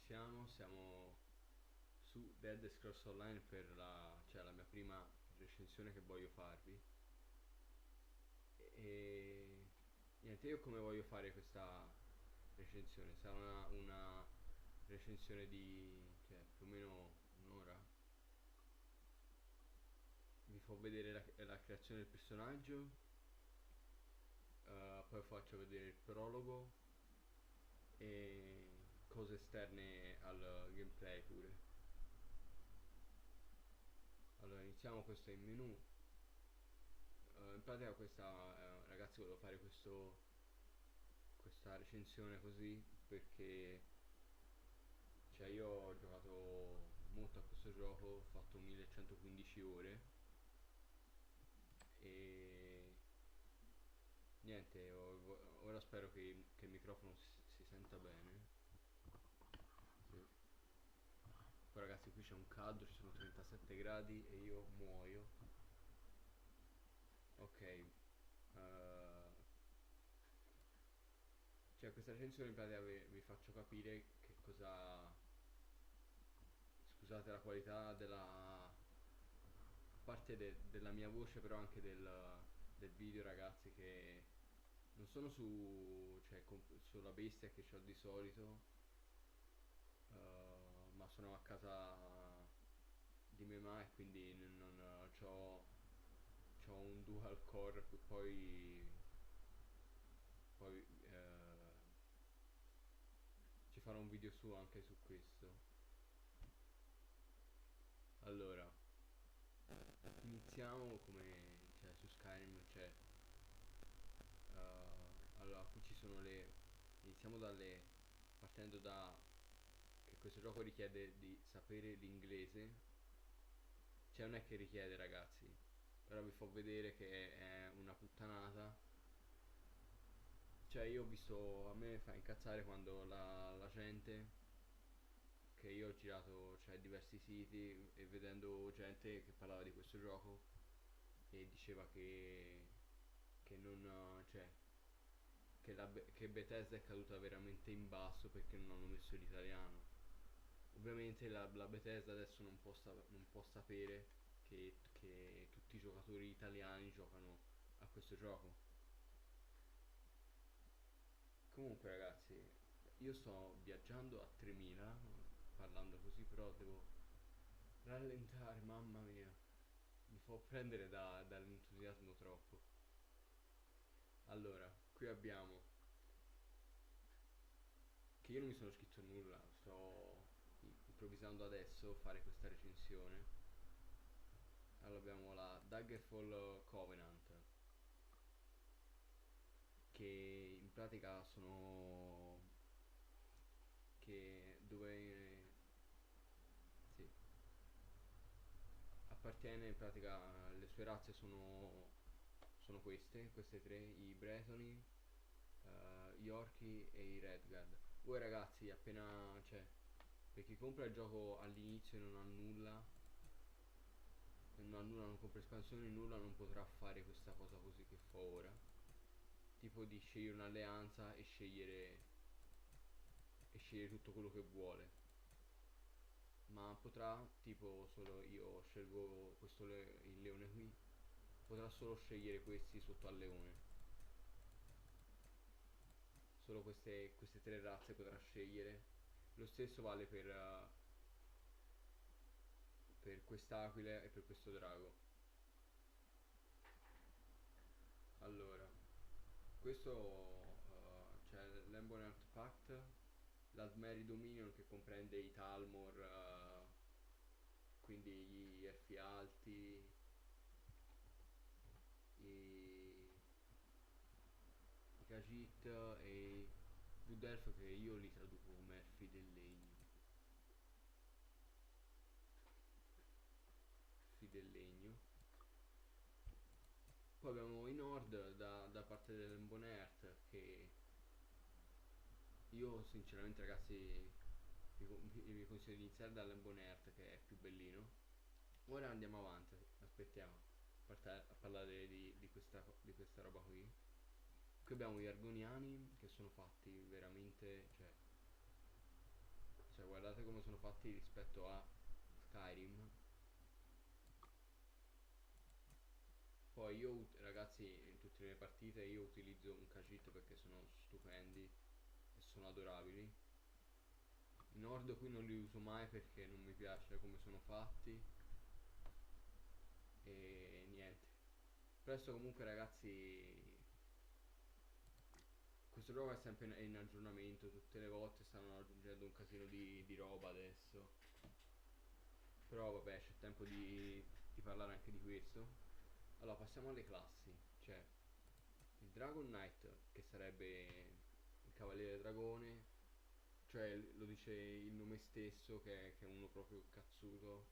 siamo su Dead Scrolls Online per la mia prima recensione che voglio farvi. E niente, io come voglio fare questa recensione? Sarà una recensione di più o meno un'ora. Vi fa vedere la creazione del personaggio, poi faccio vedere il prologo e cose esterne al gameplay pure. Allora iniziamo, questo è il menu. In pratica ragazzi, volevo fare questa recensione così perché io ho giocato molto a questo gioco, ho fatto 1115 ore e niente, ora spero che il microfono si senta bene. Sì. Poi ragazzi, qui c'è un caldo, ci sono 37 gradi e io muoio. Ok, questa recensione in pratica vi faccio capire che cosa. Scusate la qualità della. A parte della mia voce, però anche del video, ragazzi, che non sono sulla bestia che ho di solito, ma sono a casa di mia mamma e quindi non c'ho un dual core, poi ci farò un video anche su questo. Allora, iniziamo su Skyrim allora qui ci sono iniziamo partendo da che questo gioco richiede di sapere l'inglese. Non è che richiede, ragazzi, però vi fa vedere che è una puttanata. Io ho visto, a me fa incazzare quando la gente, che io ho girato diversi siti e vedendo gente che parlava di questo gioco e diceva che non che Bethesda è caduta veramente in basso perché non hanno messo l'italiano. Ovviamente la Bethesda adesso non può sapere che tutti i giocatori italiani giocano a questo gioco. Comunque ragazzi, io sto viaggiando a 3000 parlando così, però devo rallentare, mamma mia. Mi fa prendere dall'entusiasmo troppo. Allora, qui abbiamo che io non mi sono scritto nulla, sto improvvisando adesso fare questa recensione. Allora abbiamo la Daggerfall Covenant, che in pratica sono che dove sì, appartiene in pratica, le sue razze sono queste tre: i Bretoni, gli Orchi e i Redguard. Voi ragazzi, appena per chi compra il gioco all'inizio e non compra espansioni, nulla, non potrà fare questa cosa così che fa ora, tipo di scegliere un'alleanza e scegliere tutto quello che vuole, ma potrà, tipo, solo io scelgo il leone qui, potrà solo scegliere questi sotto al leone, solo queste tre razze potrà scegliere. Lo stesso vale per quest'aquila e per questo drago. Allora, questo c'è l'Embonheart Pact, l'Aldmeri Dominion, che comprende i Talmor, quindi gli elfi alti, i, i Khajiit e i Wood Elf, che io li traduco come elfi del legno. Elfi del legno. Poi abbiamo i Nord da parte dell'Embonheart, che io sinceramente, ragazzi, vi consiglio di iniziare dall'Embonheart, che è più bellino. Ora andiamo avanti, aspettiamo a parlare di questa roba qui. Qui abbiamo gli Argoniani, che sono fatti veramente, guardate guardate come sono fatti rispetto a Skyrim. Poi io, ragazzi, in tutte le mie partite io utilizzo un Khajiit perché sono stupendi e sono adorabili. I Nord qui non li uso mai perché non mi piace come sono fatti. E niente. Presto comunque, ragazzi, questo gioco è sempre in aggiornamento, tutte le volte stanno aggiungendo un casino di roba adesso. Però vabbè, c'è tempo di parlare anche di questo. Allora, passiamo alle classi. C'è il Dragon Knight, che sarebbe il Cavaliere Dragone, cioè lo dice il nome stesso, che è uno proprio cazzuto.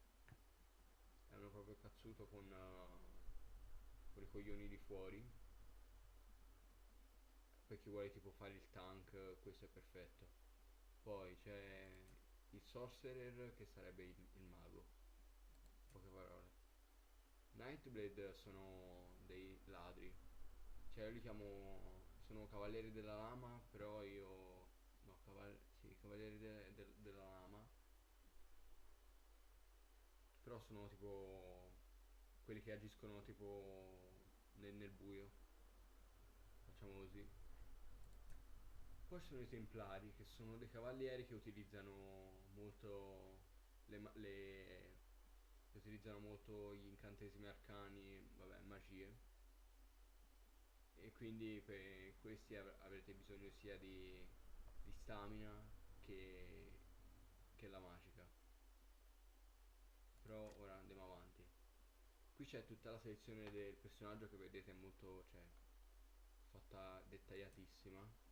È uno proprio cazzuto con i coglioni di fuori. Per chi vuole tipo fare il tank, questo è perfetto. Poi c'è il Sorcerer, che sarebbe il mago. Poche parole. Nightblade sono dei ladri. Cioè io li chiamo. Sono cavalieri della lama, però io. No, sì, cavalieri della lama. Però sono tipo. Quelli che agiscono tipo nel buio. Facciamo così. Poi ci sono i templari, che sono dei cavalieri che utilizzano molto che utilizzano molto gli incantesimi arcani, vabbè, magie. E quindi per questi avrete bisogno sia di stamina che, che la magica. Però ora andiamo avanti. Qui c'è tutta la selezione del personaggio che vedete è molto, cioè, fatta dettagliatissima.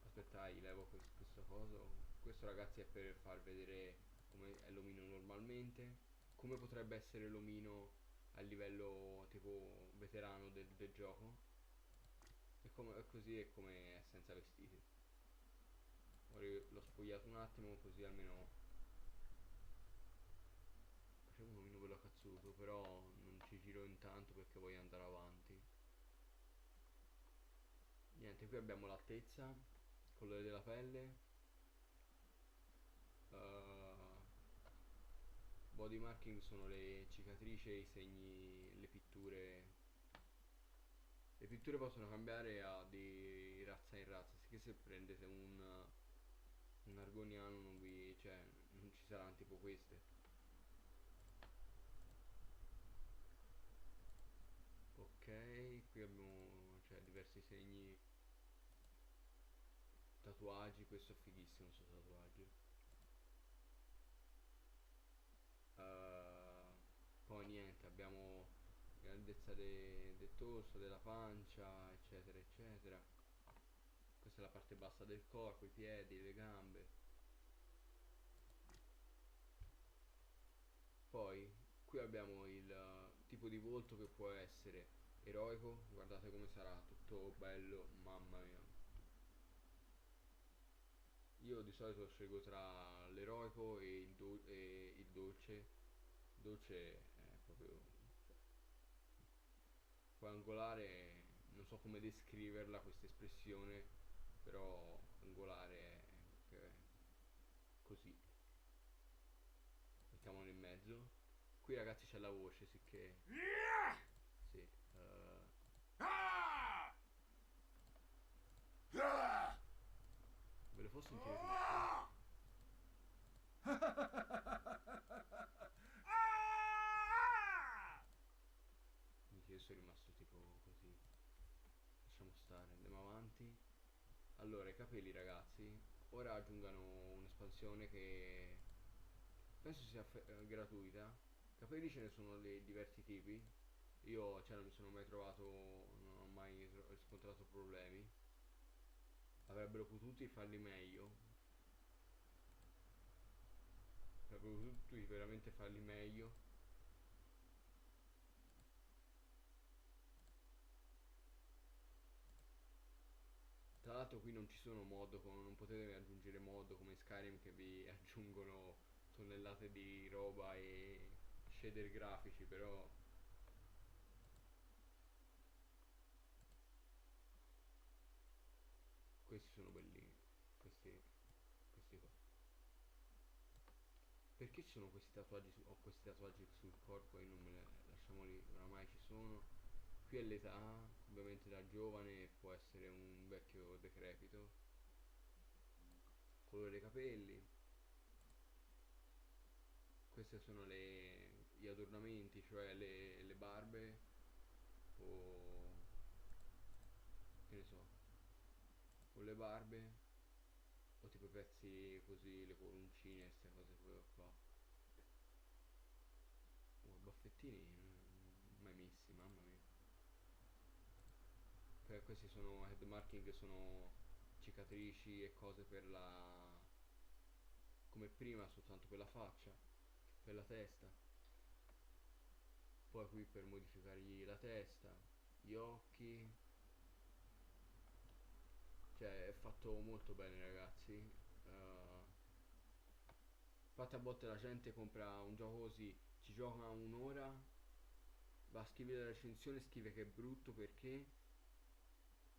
Aspettai, levo questo coso. Questo, ragazzi, è per far vedere come è l'omino normalmente, come potrebbe essere l'omino a livello tipo veterano del gioco, e così è come è senza vestiti. Ora io l'ho spogliato un attimo così almeno facevo un omino bello cazzuto, però non ci giro intanto perché voglio andare avanti. Niente, qui abbiamo l'altezza, colore della pelle, uh, body marking sono le cicatrici e i segni, le pitture. Le pitture possono cambiare di razza in razza, sì, che se prendete un argoniano non vi, cioè, non ci saranno tipo queste. Ok, qui abbiamo, cioè, diversi segni, tatuaggi, questo è fighissimo, questo tatuaggio. Uh, Poi niente, abbiamo grandezza del torso, della pancia, eccetera, eccetera. Questa è la parte bassa del corpo, i piedi, le gambe. Poi qui abbiamo il tipo di volto che può essere eroico, guardate come sarà, tutto bello, mamma mia. Io di solito scelgo tra l'eroico e il dolce. Il dolce è proprio, cioè, poi angolare, non so come descriverla questa espressione, però angolare è così. Mettiamolo in mezzo. Qui, ragazzi, c'è la voce, sicché sì. Ve lo posso sentire tutto? Minchia, io sono rimasto tipo così. Lasciamo stare, andiamo avanti. Allora, i capelli, ragazzi, ora aggiungano un'espansione che penso sia gratuita. Capelli ce ne sono dei diversi tipi. Io, cioè, non mi sono mai trovato, non ho mai riscontrato problemi. Avrebbero potuto farli meglio. Avrebbero potuto veramente farli meglio. Tra l'altro qui non ci sono mod, non potete aggiungere mod come Skyrim che vi aggiungono tonnellate di roba e shader grafici, però questi sono bellini. Questi qua. perché ci sono questi tatuaggi ho questi tatuaggi sul corpo e non me li lasciamoli, oramai ci sono. Qui è l'età, ovviamente da giovane può essere un vecchio decrepito. Colore dei capelli. Queste sono gli adornamenti, cioè le barbe o che ne so, o le barbe o tipo i pezzi così, le coroncine, queste cose qua. Baffettini mai messi, mamma mia. Questi sono head marking, sono cicatrici e cose per la come prima, soltanto per la faccia, per la testa. Poi qui per modificargli la testa, gli occhi. Cioè è fatto molto bene, ragazzi. Infatti a volte la gente compra un gioco così, ci gioca un'ora, va a scrivere la recensione, scrive che è brutto perché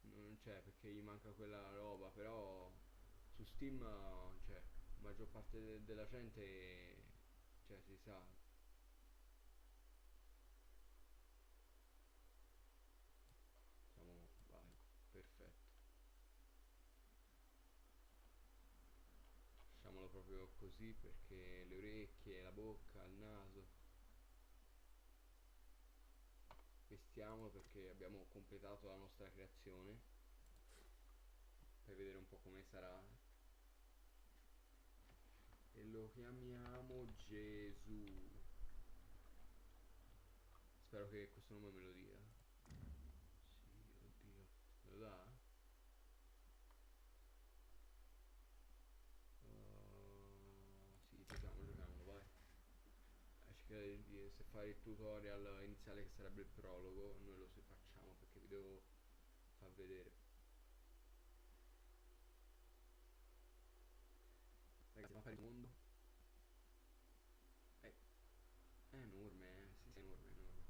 non c'è, perché gli manca quella roba, però su Steam cioè la maggior parte della gente cioè si sa. Diciamo, vai, perfetto. Lasciamolo proprio così perché le orecchie, la bocca, il naso. Vestiamolo perché abbiamo completato la nostra creazione. Per vedere un po' come sarà. E lo chiamiamo Gesù. Spero che questo nome me lo dia. Sì, oddio. Me lo dà? Sì, giochiamolo, vai. Se fare il tutorial iniziale che sarebbe il prologo, noi lo facciamo perché vi devo far vedere. Ragazzi, mappa del mondo è enorme, sì, sì, è enorme, enorme.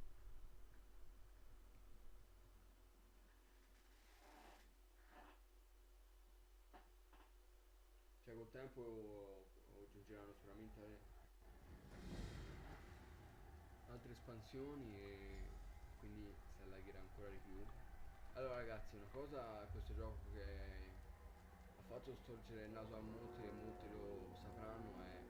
Cioè col tempo aggiungeranno sicuramente altre espansioni e quindi si allagherà ancora di più. Allora ragazzi, una cosa è questo gioco che ha fatto storcere il naso a molti e molti lo sapranno è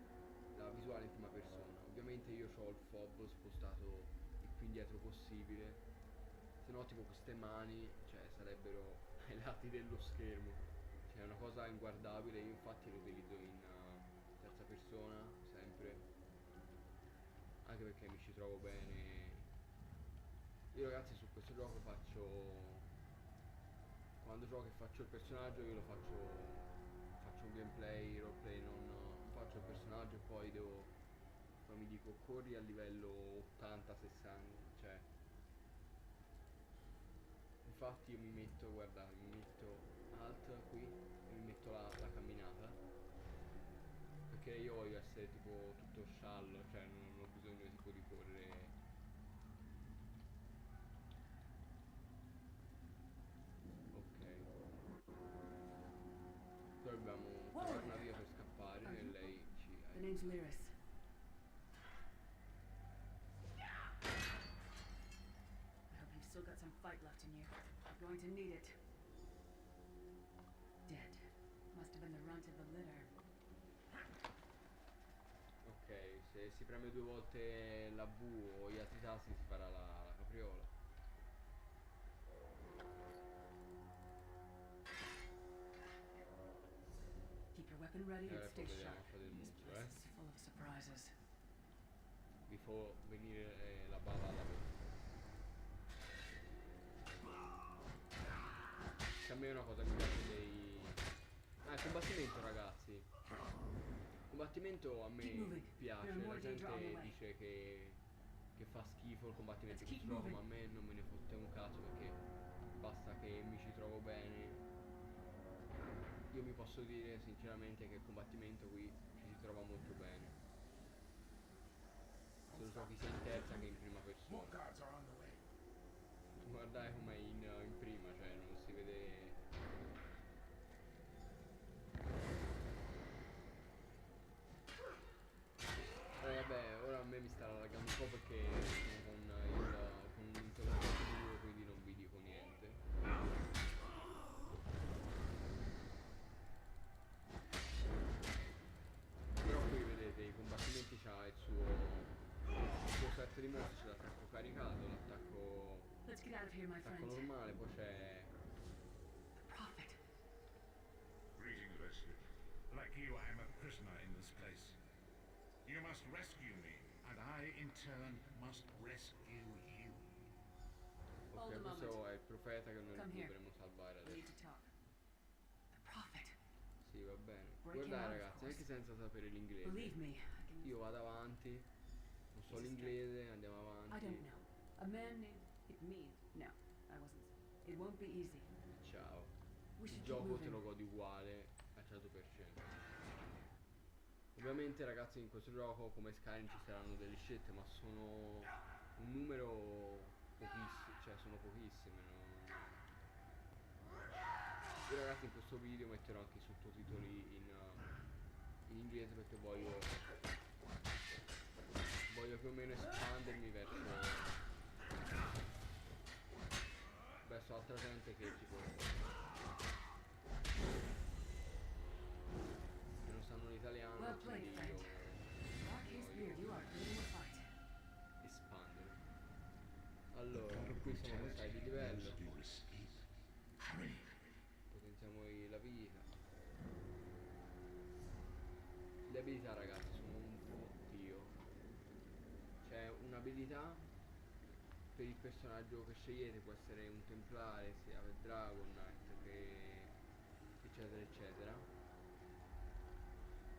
la visuale in prima persona. Ovviamente io ho il fob spostato il più indietro possibile, se no tipo queste mani cioè sarebbero ai lati dello schermo, cioè è una cosa inguardabile. Io infatti lo utilizzo in terza persona sempre, anche perché mi ci trovo bene. Io ragazzi su questo gioco faccio, quando gioco e faccio il personaggio io lo faccio un gameplay, roleplay, non faccio il personaggio e poi mi dico corri a livello 80-60, cioè infatti io mi metto, guardate, mi metto alt qui e mi metto la camminata perché io voglio essere tipo tutto sciallo, cioè non ho bisogno tipo di correre. Ok, poi dobbiamo trovare una via per scappare e lei ci The name's aiuta. Lyris. I hope you've still got some fight left in you. You're going to need it. Dead. Must have been the runt of the litter. Ok, se si preme due volte la V o gli altri tasti si farà la capriola. Keep your weapon ready E and ora poi stay vediamo la sharp. mappa del This mondo, place is full of surprises. Vi fa venire la bava alla bocca. Che a me è una cosa che mi piace dei... Ah, il combattimento ragazzi. Il combattimento a Keep me moving. There are piace, more la danger on the gente way. dice che fa schifo il combattimento Let's in keep questo gioco, moving. ma a me non me ne fotte un cazzo perché basta che mi ci trovo bene. Io mi posso dire sinceramente che il combattimento qui ci si trova molto bene. Se lo giochi sia in terza che in prima persona. Guardate com'è in prima, cioè non si vede. caricato l'attacco Let's get out of here, my friends. normale, poi c'è... The prophet. Greetings, Wesley. Like you, I am a prisoner in this place. You must rescue me, and I, in turn, must rescue you. Hold Ok, a questo moment. è il profeta che noi Come here. dovremmo salvare We need adesso. to talk. The prophet. Sì, va bene. Break him Guardate out, of ragazzi, course. anche senza sapere l'inglese. Believe me, I can. Io vado avanti, non so He's a l'inglese, andiamo I avanti. don't know. A man named me. No, I wasn't. It won't be easy. Ciao. We Il should keep gioco te moving. lo godi uguale al 100%. Ovviamente ragazzi in questo gioco come Skyrim ci saranno delle scelte, ma sono un numero pochissimo, cioè sono pochissime, no? Io ragazzi in questo video metterò anche i sottotitoli in inglese perché voglio più o meno espandermi verso altra gente che tipo che non sanno l'italiano, Well quindi played, io friend. Marquis Beard, you are good in the fight. espandere. Allora, qui siamo passati di livello, potenziamo la vita. Le abilità ragazzi sono un fottio. C'è un'abilità per il personaggio che scegliete, può essere un templare, sia per Dragon Knight che eccetera eccetera.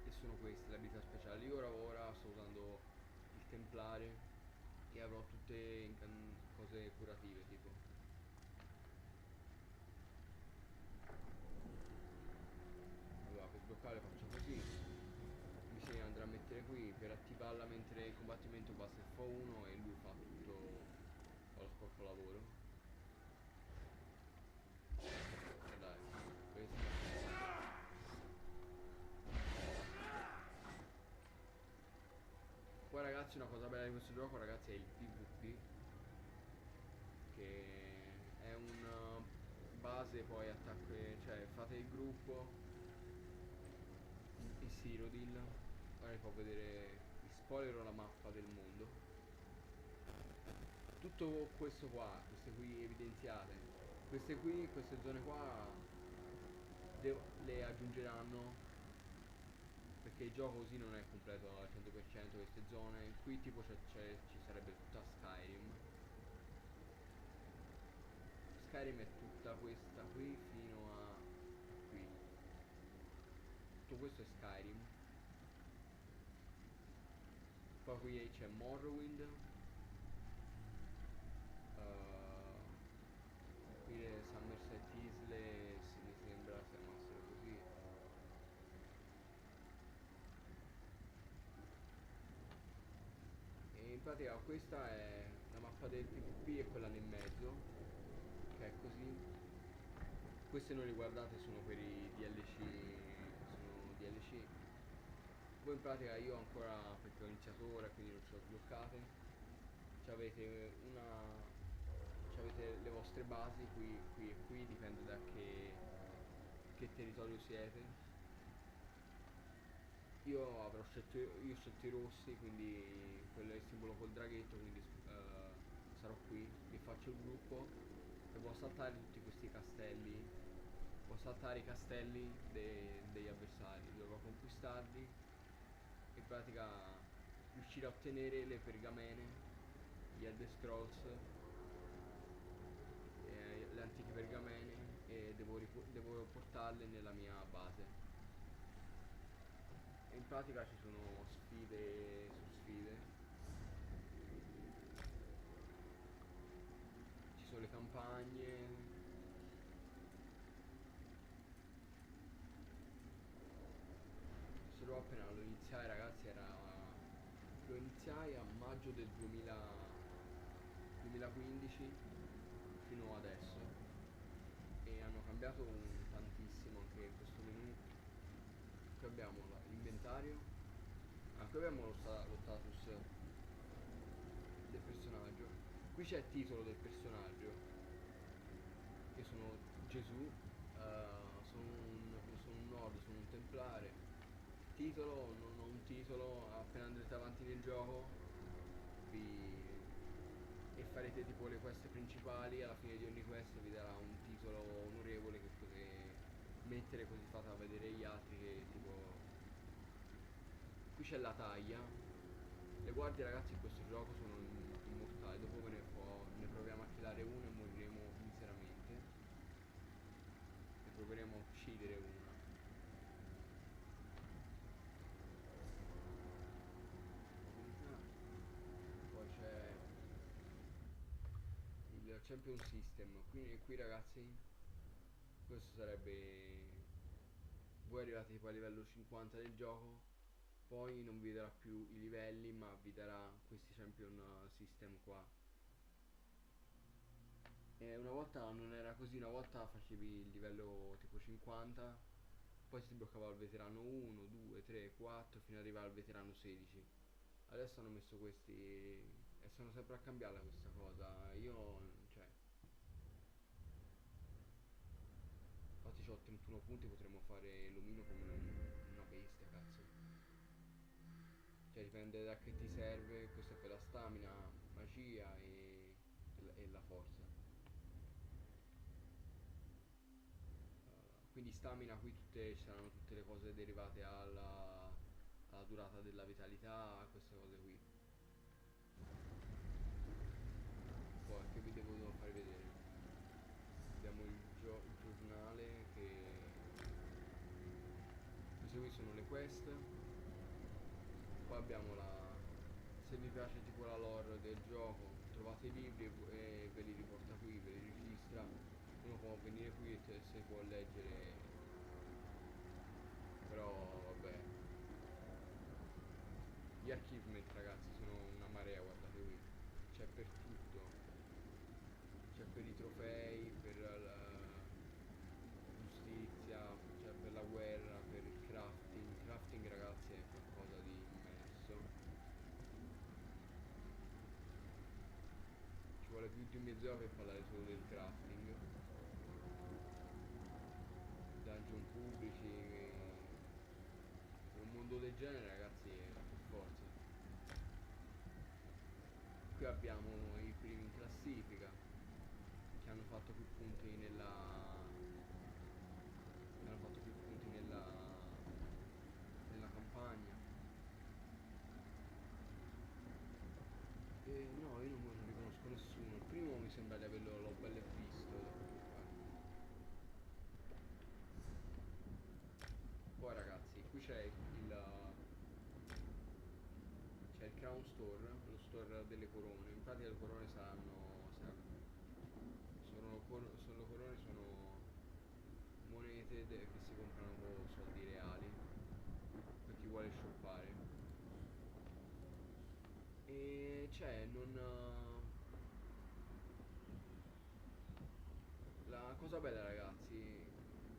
E sono queste le abilità speciali. Io ora sto usando il templare e avrò tutte cose curative tipo. Allora per sbloccare faccio così. Mi si andrà a mettere qui per attivarla mentre il combattimento basta F1 e lui fa tutto lo scorpolavoro. E dai, questo. Poi ragazzi una cosa bella di questo gioco ragazzi è il PvP, che è un base poi attacco, cioè fate il gruppo in Cyrodiil. Ora vi fa vedere, vi spoilerò la mappa del mondo. Tutto questo qua, queste qui evidenziate, queste zone qua le aggiungeranno perché il gioco così non è completo al 100%. Queste zone qui tipo ci sarebbe tutta Skyrim. Skyrim è tutta questa qui fino a qui. Tutto questo è Skyrim. Poi qui c'è Morrowind. Qui le Somerset Isle mi sembra chiamassero così. E in pratica questa è la mappa del PvP e quella nel mezzo, che è così. Queste non le guardate, sono per i DLC, sono DLC. Voi in pratica io ancora, perché ho iniziato ora quindi non ce l'ho sbloccate, c'avete le vostre basi qui e qui, dipende da che territorio siete. Io ho scelto i rossi, quindi quello è il simbolo col draghetto, quindi sarò qui, vi faccio il gruppo e può saltare tutti questi castelli, può saltare i castelli degli avversari, dovrò conquistarli e in pratica riuscire a ottenere le pergamene, gli Elder Scrolls, le antiche pergamene e devo portarle nella mia base. E in pratica ci sono sfide su sfide, ci sono le campagne. Questo appena lo iniziai ragazzi lo iniziai a maggio del 2015 fino adesso e hanno cambiato tantissimo anche questo menu. Qui abbiamo l'inventario, qui abbiamo lo status del personaggio, qui c'è il titolo del personaggio. Io sono Gesù, sono un nord, sono un templare. Titolo, non ho un titolo, appena andrete avanti nel gioco vi farete tipo le quest principali, alla fine di ogni quest vi darà un titolo onorevole che potete mettere, così fate a vedere gli altri che tipo... Qui c'è la taglia. Le guardie ragazzi in questo gioco sono immortali, dopo ne proviamo a killare una e moriremo miseramente. Ne proveremo a uccidere una. Poi c'è il Champion System. Qui ragazzi, questo sarebbe... Voi arrivate tipo a livello 50 del gioco, poi non vi darà più i livelli, ma vi darà questi Champion System qua. E una volta non era così, una volta facevi il livello tipo 50, poi si bloccava al veterano 1, 2, 3, 4, fino ad arrivare al veterano 16. Adesso hanno messo questi e sono sempre a cambiarla questa cosa. Io, cioè, infatti c'ho 31 punti, potremmo fare l'omino come una bestia, cazzo. Cioè dipende da che ti serve, questo è per la stamina, magia e la forza. Quindi stamina qui ci saranno tutte le cose derivate alla durata della vitalità, queste cose qui. Poi che vi devo fare vedere? Abbiamo il giornale che... Queste qui sono le quest. Poi abbiamo la... Se vi piace tipo la lore del gioco, trovate i libri e ve li riporta qui, ve li registra. Uno può venire qui e se può leggere. Però vabbè. Gli achievement ragazzi sono una marea, guardate qui. C'è per tutto. C'è per i trofei, per la giustizia, c'è per la guerra, per il crafting. Il crafting ragazzi è qualcosa di immenso. Ci vuole più di mezz'ora per parlare solo del crafting. Dungeon pubblici. In un mondo del genere ragazzi è per forza. Qui abbiamo i primi in classifica che hanno fatto più punti nella campagna. E no, io non riconosco nessuno. Il primo mi sembra di averlo l'ho bello visto da qualche parte. Poi ragazzi, qui c'è il Crown Store, lo store delle corone. In pratica le corone sono monete che si comprano con soldi reali per chi vuole shoppare. E c'è non la cosa bella ragazzi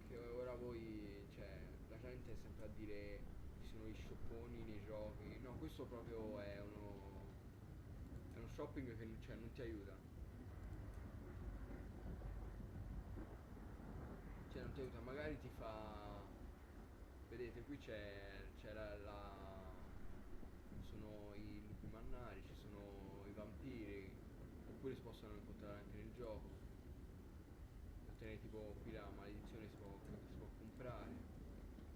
che ora voi, cioè, la gente è sempre a dire ci sono gli shopponi nei giochi. No, questo proprio è uno shopping che cioè, non ti aiuta. Cioè non ti aiuta, magari ti fa... Vedete qui sono i lupi mannari, ci sono i vampiri, oppure si possono incontrare anche nel gioco. Ottenere tipo qui la maledizione si può comprare.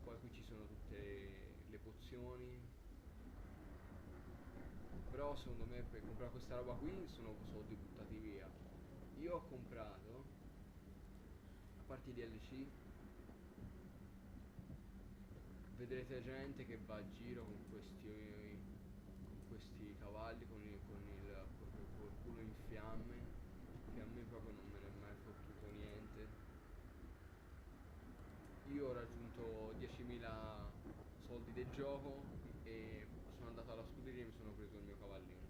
Poi qui ci sono tutte le pozioni. Però secondo me per comprare questa roba qui sono soldi buttati via. Io ho comprato, a parte i DLC, vedrete gente che va a giro con questi cavalli, col culo in fiamme, che a me proprio non me ne è mai fottuto niente. Io ho raggiunto 10.000 soldi del gioco e sono andato alla scuderia e mi sono preso il mio cavallino.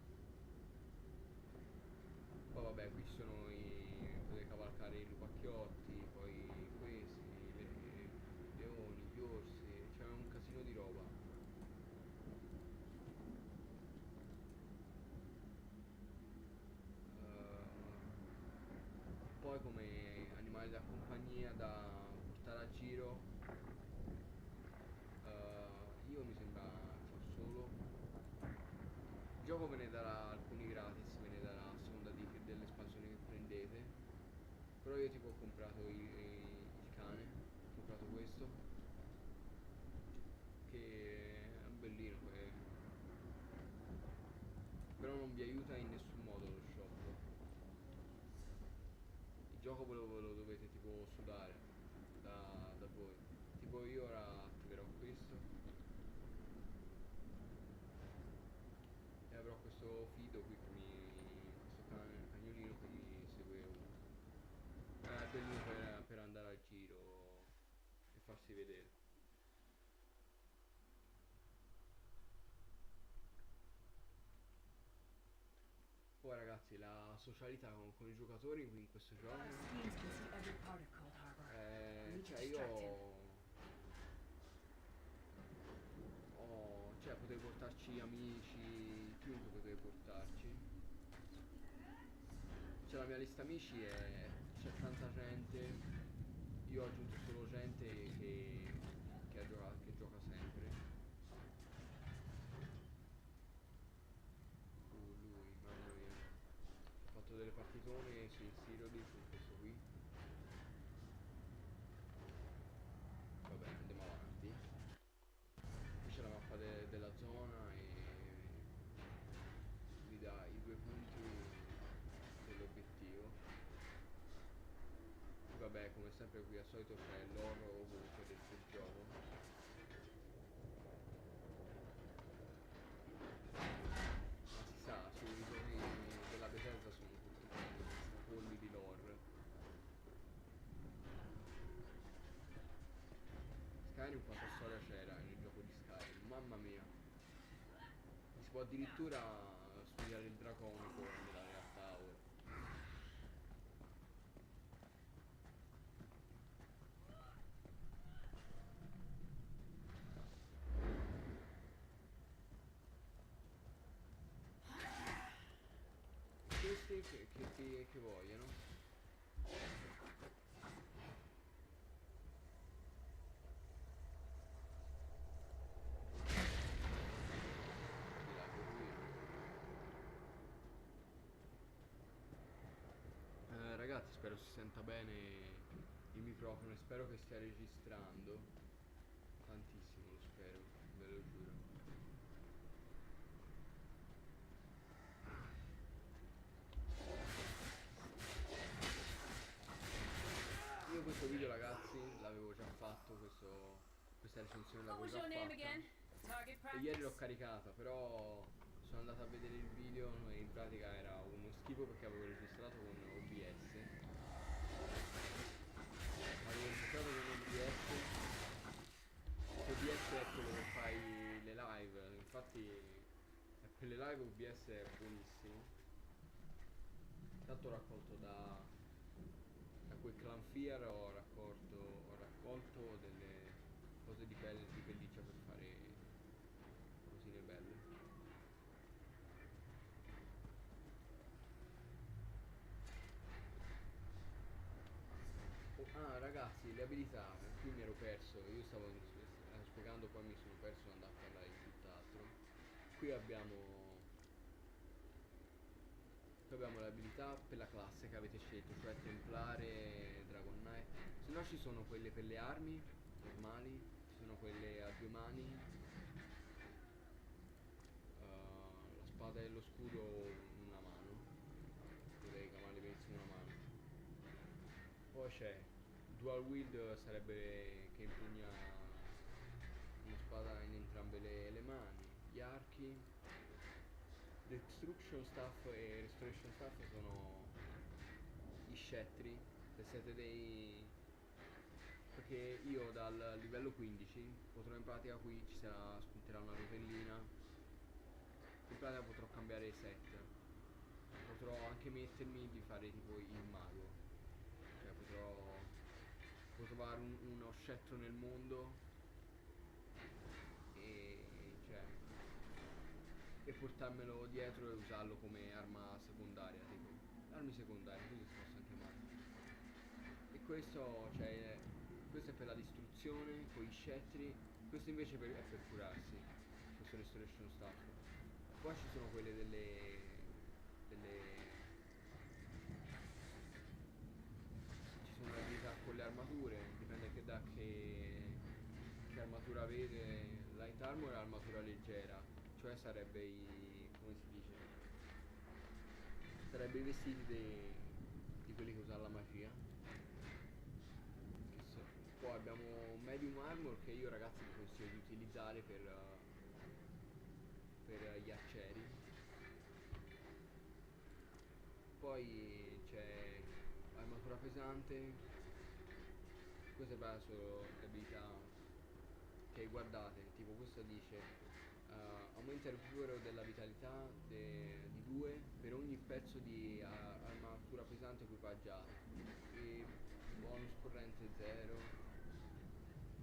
Poi vabbè, qui ci sono potete cavalcare i lupacchiotti, poi questi, i leoni, gli orsi, c'è un casino di roba. Poi come animali da compagnia da portare a giro, io mi sembra che ho solo... Il gioco ve ne darà alcuni gratis, ve ne darà a seconda di che io tipo ho comprato il cane, ho comprato questo, che è un bellino, però non vi aiuta in nessun modo lo shop. Il gioco ve lo dovete tipo sudare da voi. Tipo io ora attiverò questo e avrò questo fido qui questo cagnolino che mi segue ovunque. È bellino per andare al giro e farsi vedere. Poi ragazzi, la socialità con i giocatori in questo Our gioco, schemes can see every part of Cold Harbor. We need to cioè distract him. cioè potevo portarci amici, chiunque potevo portarci. C'è la mia lista amici e c'è tanta gente. Io ho aggiunto solo gente che gioca sempre. Lui, mamma mia. Ho fatto delle partitone su Siroli con questo qui. Vabbè, andiamo avanti. Qui c'è la mappa della zona e vi dà i 2 punti dell'obiettivo. Vabbè, come sempre qui al solito c'è l'oro ovunque del gioco. Ma si sa, sui giochi della Bethesda sono tutti polli di lore. Skyrim quanta storia c'era nel gioco di Skyrim, mamma mia. Si può addirittura studiare il draconico nella realtà ora. Questi che vogliono. Di là per lui. Ragazzi, spero si senta bene il microfono e spero che stia registrando. Tantissimo lo spero, ve lo giuro. Io questo video ragazzi l'avevo già fatto, questa recensione What l'avevo was già your name fatta. again? Target E ieri l'ho practice? caricata, però sono andato a vedere il video e in pratica era uno schifo perché avevo registrato con OBS. Avevo registrato con OBS. OBS è quello che fai le live, infatti per le live OBS è buonissimo. Tanto ho raccolto da quel clan Fear ho raccolto delle cose di pelliccia per fare cosine belle. Ah ragazzi, le abilità, qui mi ero perso, io stavo spiegando, poi mi sono perso e andato a parlare di tutt'altro. Qui abbiamo le abilità per la classe che avete scelto, cioè Templare e Dragon Knight. Se no ci sono quelle per le armi normali, ci sono quelle a 2 mani, la spada e lo scudo una mano, potrei chiamarli benissimo una mano. Poi c'è Dual Wield, sarebbe che impugna una spada in entrambe le mani. Gli archi, Destruction Staff e Restoration Staff sono gli scettri. Se siete dei... perché io dal livello 15 potrò in pratica qui spunterà una rotellina. In pratica potrò cambiare set. Potrò anche mettermi di fare tipo il mago. Cioè potrò trovare uno scettro nel mondo e cioè e portarmelo dietro e usarlo come arma secondaria, tipo armi secondarie, così si possono chiamare. E questo è per la distruzione con gli scettri, questo invece è per curarsi, questo restoration staff. Poi ci sono quelle delle con le armature, dipende che da che armatura avete. Light armor è armatura leggera, cioè sarebbe come si dice? Sarebbe i vestiti di quelli che usano la magia. Poi abbiamo medium armor che io ragazzi vi consiglio di utilizzare per gli arcieri. Poi c'è armatura pesante, queste sono le abilità che guardate, tipo questa dice aumenta il recupero della vitalità di 2 per ogni pezzo di armatura pesante equipaggiato e bonus corrente 0,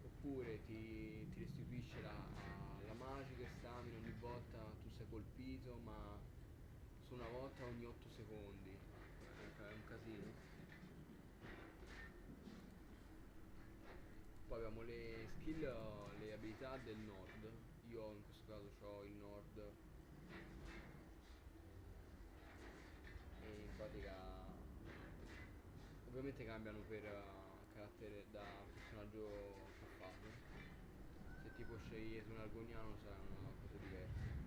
oppure ti restituisce la magica e stamina ogni volta tu sei colpito, ma su una volta ogni 8 secondi. È un casino. Poi abbiamo le skill, le abilità del Nord. Io in questo caso ho il Nord e in pratica ovviamente cambiano per carattere da personaggio che fate. Se tipo scegliete un argoniano saranno cose diverse.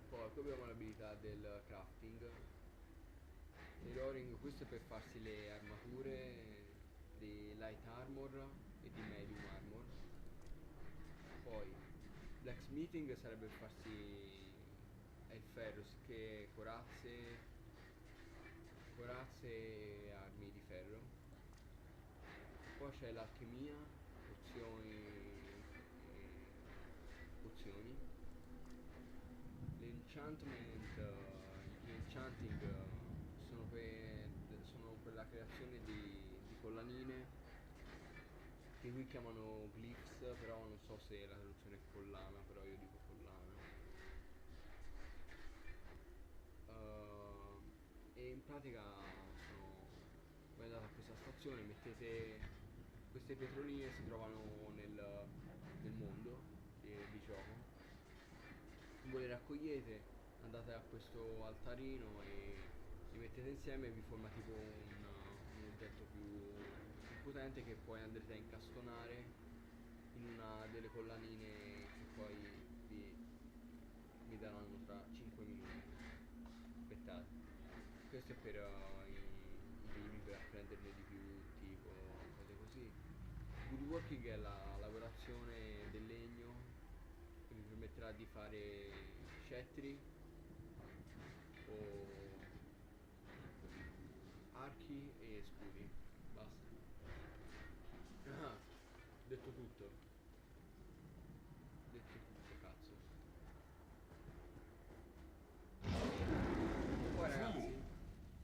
Poi abbiamo l'abilità del crafting. Tailoring, questo è per farsi le armature di light armor e di medium armor. Poi blacksmithing sarebbe per farsi il ferro, che corazze e armi di ferro. Poi c'è l'alchimia, pozioni. L'enchantment, gli enchanting sono per la creazione di collanine che qui chiamano glyphs, però non so se la traduzione è collana, però io dico collana. E in pratica voi andate a questa stazione, mettete queste pietroline, si trovano nel mondo di gioco, voi le raccogliete, andate a questo altarino e li mettete insieme e vi forma tipo un oggetto più potente che poi andrete a incastonare in una delle collanine che poi vi daranno tra 5 minuti. Aspettate, questo è per i primi, per apprenderne di più, tipo cose così. Woodworking è la lavorazione del legno che vi permetterà di fare scettri o archi e scudi. Basta. Ah, detto tutto. Detto tutto, cazzo. Poi ragazzi,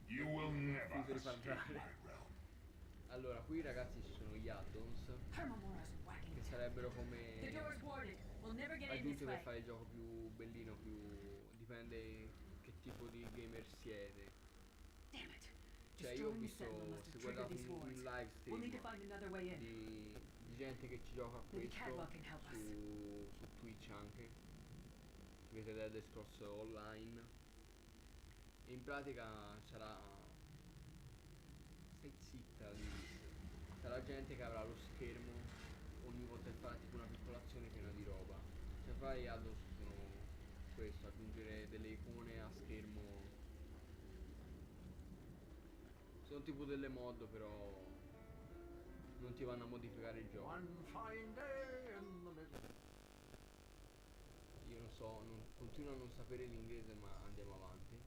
You will never finito di escape parlare. my realm. Allora, qui ragazzi ci sono gli addons Hermamora's whacking. che sarebbero The come door's warded. We'll never get in this aggiunte per way. fare il gioco più bellino, più dipende che tipo di gamer siete. Damn it. Cioè io ho Destroying the visto, Sentinel must se have triggered guardate these un wards. live We'll need to stream find another way in. di gente che ci gioca a Maybe questo Cadwell can help us. su Twitch anche, ci vedete Elder Scrolls Online, e in pratica sarà, stai zitta Liz, sarà gente che avrà lo schermo ogni volta che farà tipo una piccola azione piena di roba. Cioè fai addons sono questo, aggiungere delle icone a schermo, sono tipo delle mod, però non ti vanno a modificare il gioco. One fine day in the middle. Io non so, continuo a non sapere l'inglese, ma andiamo avanti.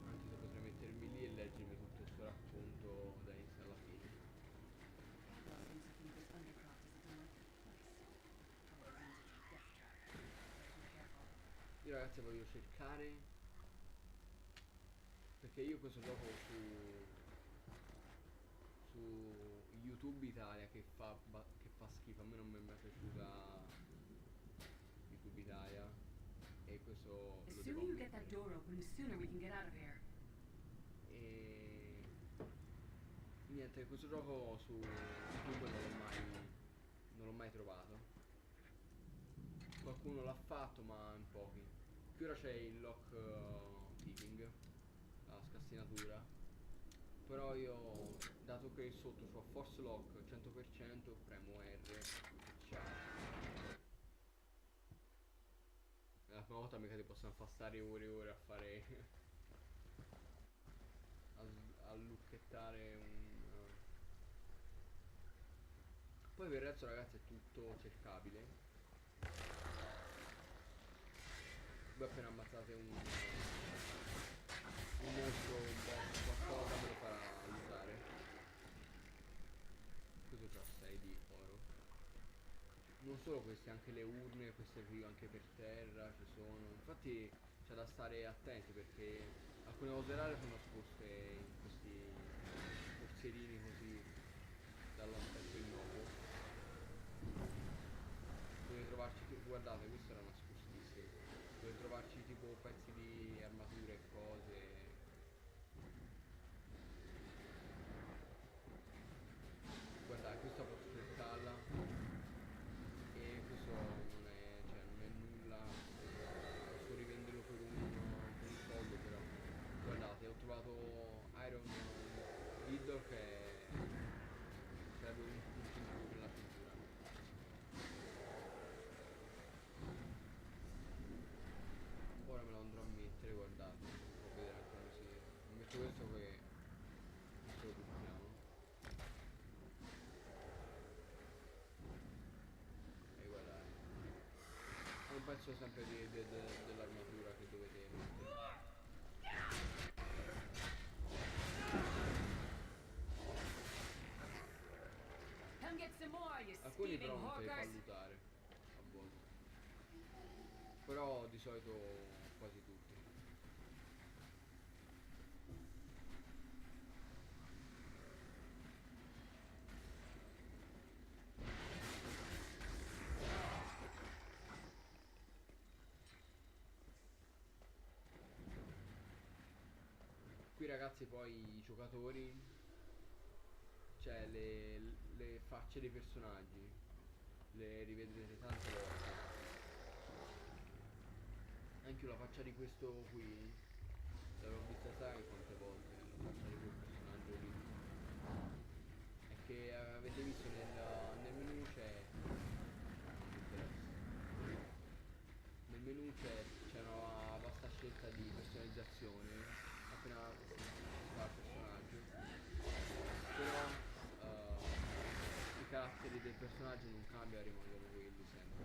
Anche se potrei mettermi lì e leggermi tutto questo racconto da inizio alla fine. Cadwell seems to think this undercroft is a delightful place. Probably runs a death trap. Be careful. Io ragazzi voglio cercare, perché io questo gioco su YouTube Italia che fa schifo, a me non mi è mai piaciuta YouTube Italia, e questo The lo sooner devo you get that ammettere. door open, the sooner we can get out of here. E niente, questo gioco su YouTube non l'ho mai trovato. Qualcuno l'ha fatto ma in pochi. Qui ora c'è il lock picking, un'ostinatura. Però io, dato che sotto c'ho force lock 100%, premo R e ciao. La prima volta mica ti possono far stare ore e ore a fare a lucchettare un. Poi per il resto ragazzi è tutto cercabile. Voi appena ammazzate un mostro, un boss, qualcosa ve lo farà aiutare. Questo c'ha 6 di oro. Non solo queste, anche le urne, queste qui anche per terra ci sono. Infatti c'è da stare attenti perché alcune cose rare sono nascoste in questi forzerini così dall'aspetto innocuo. Dove trovarci, guardate, questo era nascostissimo. Dove trovarci tipo pezzi di armature e cose. Guardate, questa posso cercarla. E questo non è, cioè non è nulla. Posso rivenderlo per un soldo però. Guardate, ho trovato Iron Idol che serve un punto in più per la pittura. Ora me lo andrò a mettere, guardate, per vedere ancora così. Mi metto questo che questo lo buttiamo. E guardate. È un pezzo sempre dell'armatura che dovete mettere. Come get some more, you Alcuni scheming però non te li fa hawkers. lutare a volte. Però di solito quasi tutti. Qui ragazzi poi i giocatori, cioè le facce dei personaggi, le rivedrete tante volte. Anche la faccia di questo qui, l'avevo vista sai quante volte, la faccia di quel personaggio lì. È che avete visto nel menu c'è. Non mi interessa. Nel menu c'è una vasta scelta di personalizzazione appena si fa il personaggio. Però i caratteri del personaggio non cambiano, rimangono quelli sempre.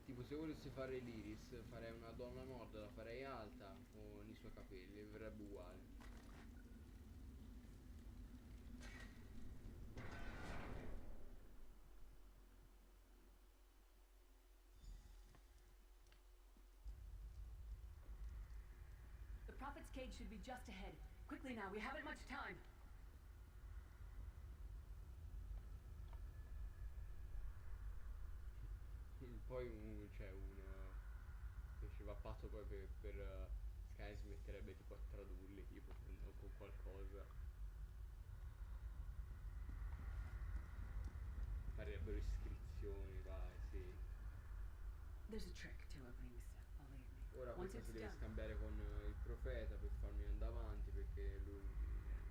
Tipo se volessi fare l'Iris farei una donna morda, la farei alta con i suoi capelli, verrebbe uguale. The Prophet's cage should be just ahead. Quickly now, we haven't much time. Poi c'è uno che ci va pazzo poi per Sky si metterebbe tipo a tradurli tipo o con qualcosa. Farebbero iscrizioni, vai, sì. There's a trick to opening this, believe me. Ora Once questa it's si deve done, scambiare con il profeta per farmi andare avanti perché lui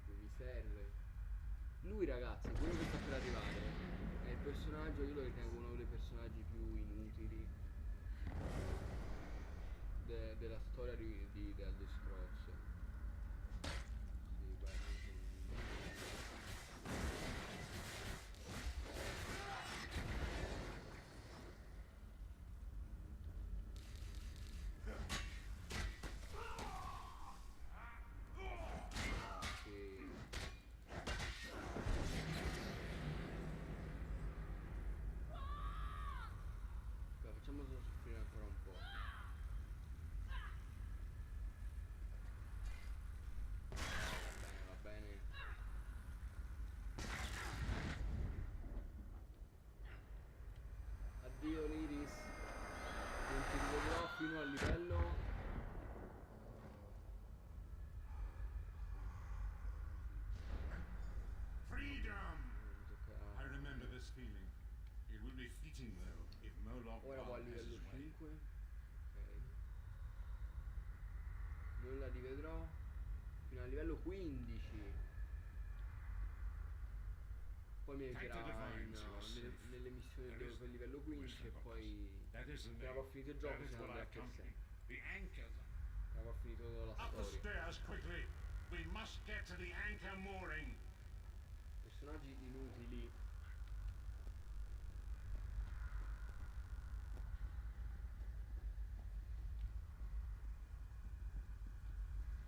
mi serve. Lui ragazzi, quello che sta per arrivare è il personaggio, io lo ritengo uno dei personaggi più inutili della storia di The Elder Scrolls. Sì, veramente sì. Beh, facciamolo soffrire ancora un po'. non la rivedrò fino al livello 15. Poi mi Thank the aiuterà divines you are safe. nelle missioni There dove is per il livello no 15 e wisdom of poi us. That is the appena name. avrò finito il That gioco is se ne what andrà our per company. sempre. The anchor. Avrò finito la Up the storia. stairs quickly. We must get to the anchor mooring. Personaggi inutili.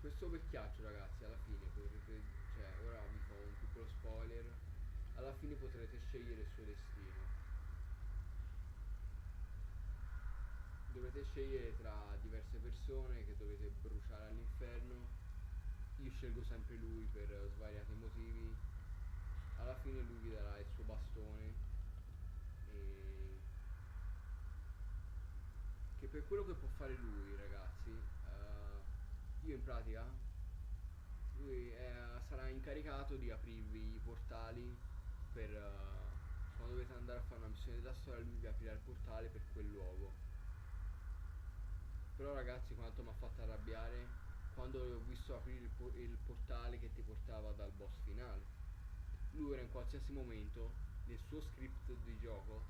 Questo vecchiaccio ragazzi alla fine potrete, cioè ora vi fa un piccolo spoiler, alla fine potrete scegliere il suo destino. Dovrete scegliere tra diverse persone che dovete bruciare all'inferno. Io scelgo sempre lui per svariati motivi. Alla fine lui vi darà il suo bastone e che per quello che può fare lui ragazzi, io in pratica lui sarà incaricato di aprirvi i portali per quando dovete andare a fare una missione della storia lui vi aprirà il portale per quel luogo. Però ragazzi quanto mi ha fatto arrabbiare quando ho visto aprire il portale che ti portava dal boss finale. Lui ora in qualsiasi momento nel suo script di gioco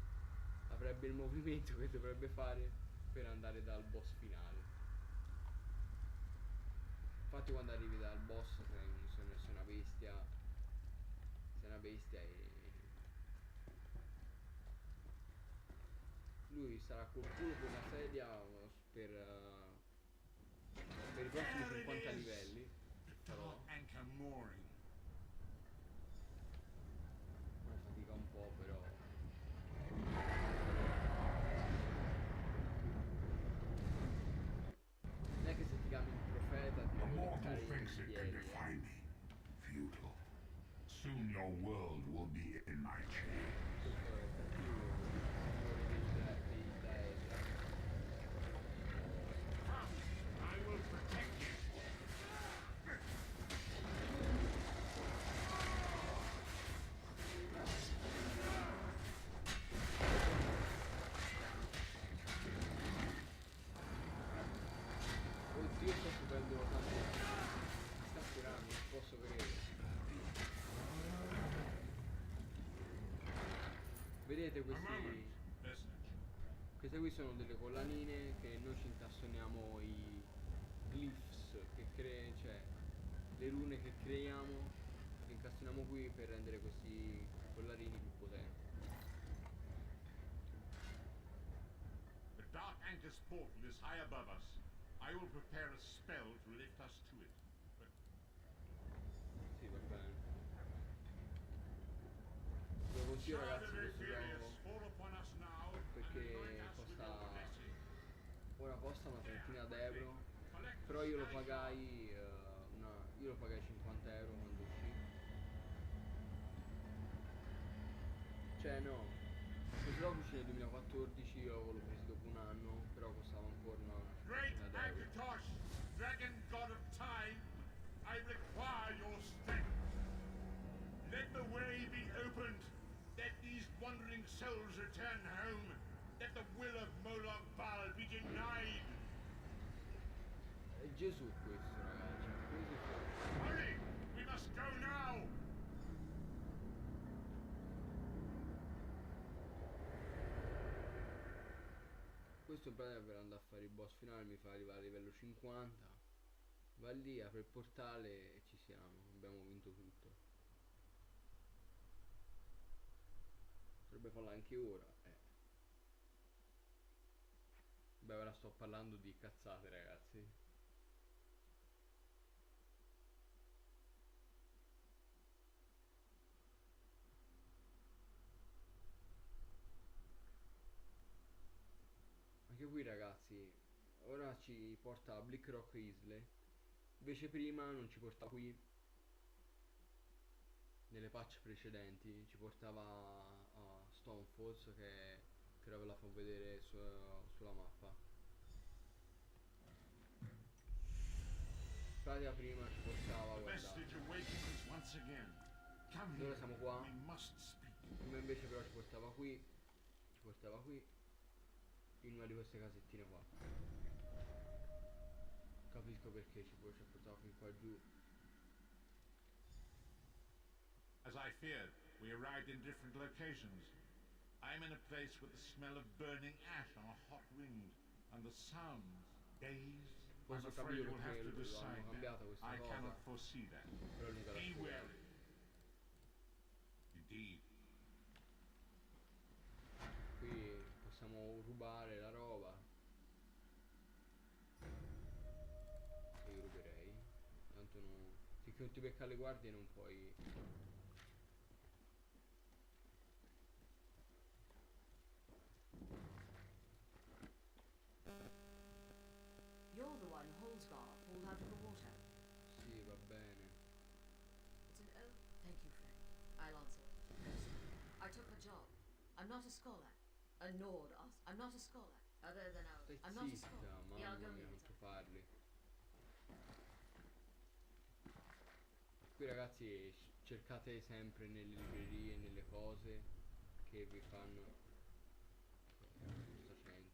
avrebbe il movimento che dovrebbe fare per andare dal boss finale. Infatti quando arrivi dal boss sei una bestia. Sei una bestia e lui sarà col culo con una sedia per i prossimi There it 50 is. livelli che The farò. anchor mooring. Ora fatica un po' però. Non è che se ti chiami il profeta ti The devi mortal leccare thinks i it can piedi. defy me. Futile. Soon your world will be in my chains. Questo è il cattivo, il signore dei dei. Come, I will protect you. Oddio sto subendo tanto. Mi sta curando, non posso credere. Vedete A moment. Message. queste qui sono delle collanine che noi ci incassoniamo i glyphs cioè le rune che creiamo, le incassoniamo qui per rendere questi collarini più potenti. The Dark Anchor's portal is high above us. I will prepare a spell to lift us to it. But Sì, va bene. Lo consiglio ragazzi questo gioco fall upon us now perché and anoint us with costa your blessing. ora costa una trentina d'euro, Collect però io lo the pagai io lo pagai 50 euro quando uscì. Cioè no, questo gioco uscì nel 2014, io l'ho preso dopo un anno, però costava ancora una Great trentina d'euro. Akatosh, dragon god of time, I require your strength. Let the way be opened. Let these wandering souls return home. Let the will of Moloch Baal be denied. È Gesù questo ragazzi, così fa. Hurry! We must go now! Questo in pratica per andare a fare il boss finale mi fa arrivare a livello 50. Va lì, apre il portale e ci siamo, abbiamo vinto tutto. Potrebbe farlo anche ora, Beh, ora sto parlando di cazzate ragazzi. Anche qui ragazzi, ora ci porta a Black Rock Isle. Invece prima non ci portava qui. Nelle patch precedenti ci portava a Stone Falls che ora ve la fa vedere sulla mappa. In pratica prima ci portava, The guardate. message awakens once again. Come Noi here. siamo qua. We must speak. Prima invece però ci portava qui. In una di queste casettine qua. capisco perché ci ha portato fin qua giù. As I feared, we arrived in different locations. I'm in a place with the smell of burning ash on a hot wind, and the sounds, days. I'm Forse ho afraid capito you'll have to perché decide l'hanno that. cambiata questa I cosa. cannot foresee that. Però mica la Be spiegavo. wary. Indeed. Qui possiamo rubare la roba. Se io ruberei. Tanto non. Finché non ti becca le guardie non puoi. You're the one Holsgar pulled out of the water. Sì, va bene. It's an oath. Thank you, friend. I'll answer. I took a job. I'm not a scholar. A Nord us. I'm not a scholar. Other than Stai I'm not a zitta, scholar. mamma mia, quanto parli. Qui ragazzi cercate sempre nelle librerie, nelle cose che vi fanno. Sta 100.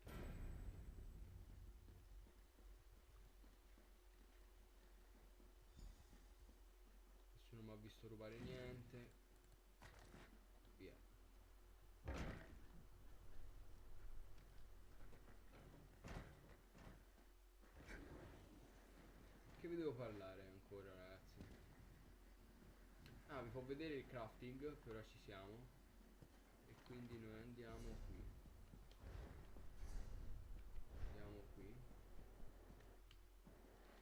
Nessuno mi ha visto rubare niente. Via. Che vi devo parlare ancora ragazzi? Ah, vi può vedere il crafting, che ora ci siamo. E quindi noi andiamo qui. Andiamo qui.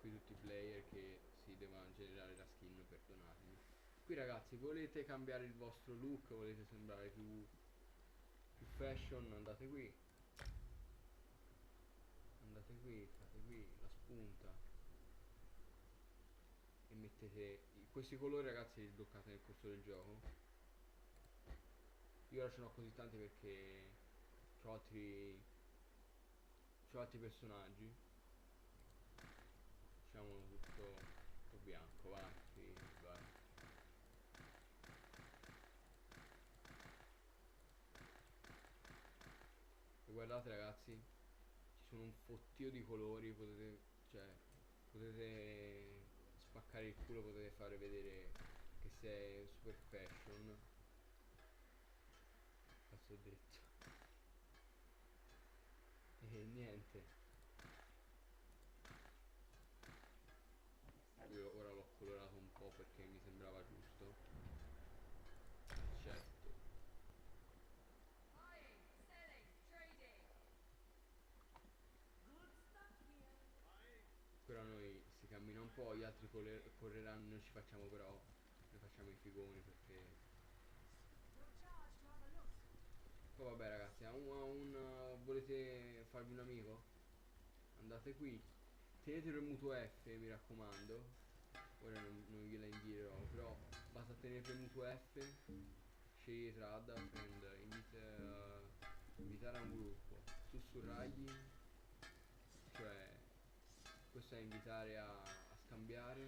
Qui tutti i player che si devono generare la skin, perdonatemi. Qui ragazzi, volete cambiare il vostro look, volete sembrare più fashion, andate qui. Andate qui, fate qui la spunta. E mettete questi colori ragazzi li sbloccate nel corso del gioco. Io ora ce n'ho così tanti perché c'ho altri personaggi. Facciamo tutto bianco, va, sì, vai. E guardate ragazzi, ci sono un fottio di colori, potete spaccare il culo, potete fare vedere che sei super fashion. Cazzo ho detto. E niente. Io ora l'ho colorato un po' perché mi sembrava giusto. Certo. Buying, selling, trading. Good stuff here. Però noi si cammina un po', gli altri correranno, noi ci facciamo però, noi facciamo i figoni perché. No charge to have a look. Poi vabbè ragazzi, volete farvi un amico? Andate qui, tenete premuto F mi raccomando. Ora non gliela invierò, però basta tenere premuto F, scegliete add a friend, invitare a un gruppo, sussurragli, cioè questo è invitare a scambiare